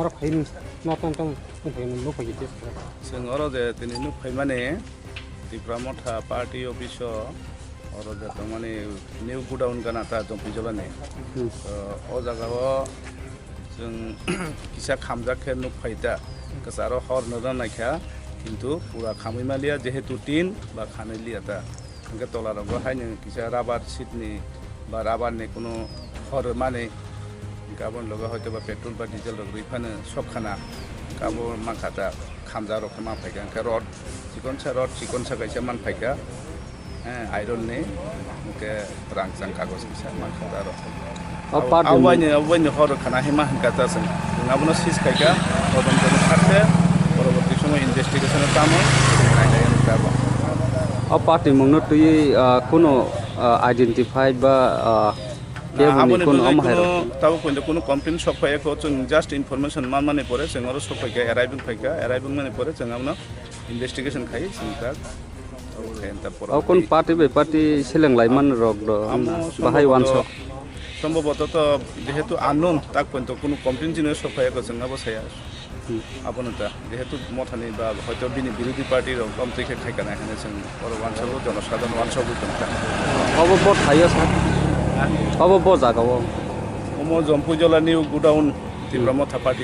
mara phain na tang phain no phagi tes जों अरो जे दिनै नुफाय माने त्रिपुरा मथा पार्टी अफिस अरो जे माने निउ गुडाउन गानाता जंपिजलाने ओ जागाव जों किसा खामजाखे नुफायदा कसारो हर नदा नायखा किन्तु पुरा खामैमालिया जेहेतु टिन बा खानैलिया ता अंके तलारगो हायनो किसा राबार सिटनि बा राबारनि कोनो हर माने गाबोन लगा हयतो बा पेट्रोल बा डिजेल रिफानो सबखाना गाबो माखाता खामजा रख मानफायगा अंके रड चिकनसा गायसा मानफायगा आयरन ने अंके रांचां कागज किसा मानखादा रख आवबायनो हर खाना हेमा हंकाता जों नङाबोनो सिस खायगा तदन्तनि खारथे परबर्ती समय इनभेस्टिगेशन कामो नायनायनि काबो पार्टी मंगनो तुई कोनो आइडेंटिफाइड बा आबोनो ताबो कोनो कमप्लेन सफाया को जों जस्ट इनफरमेशन माने परे जों आरो सफायगा एराइबिं माने परे जों आमनो इनभेस्टिगेशन खायो जोंता कोन पार्टी बे पार्टी सेलें लाइमान रक द बाहाय वानस সম্ভবত তো যেহেতু আননোন তাক পর্যন্ত কোনো কমপ্লেন জিনিস সফায়াকে जोंनाबो साया आपनता যেহেতু মথানি বা হয়তো বিরোধী পার্টির কমপ্লিকে খাইকানা এখানে जों बर वानसबो জনসাধারণ वानसबो কোনটা অবব থাইয়া স্যার অবব জাগাও ওমো জম্পুজলা নিউ গুডাউন ত্রিপুরা মথা পার্টি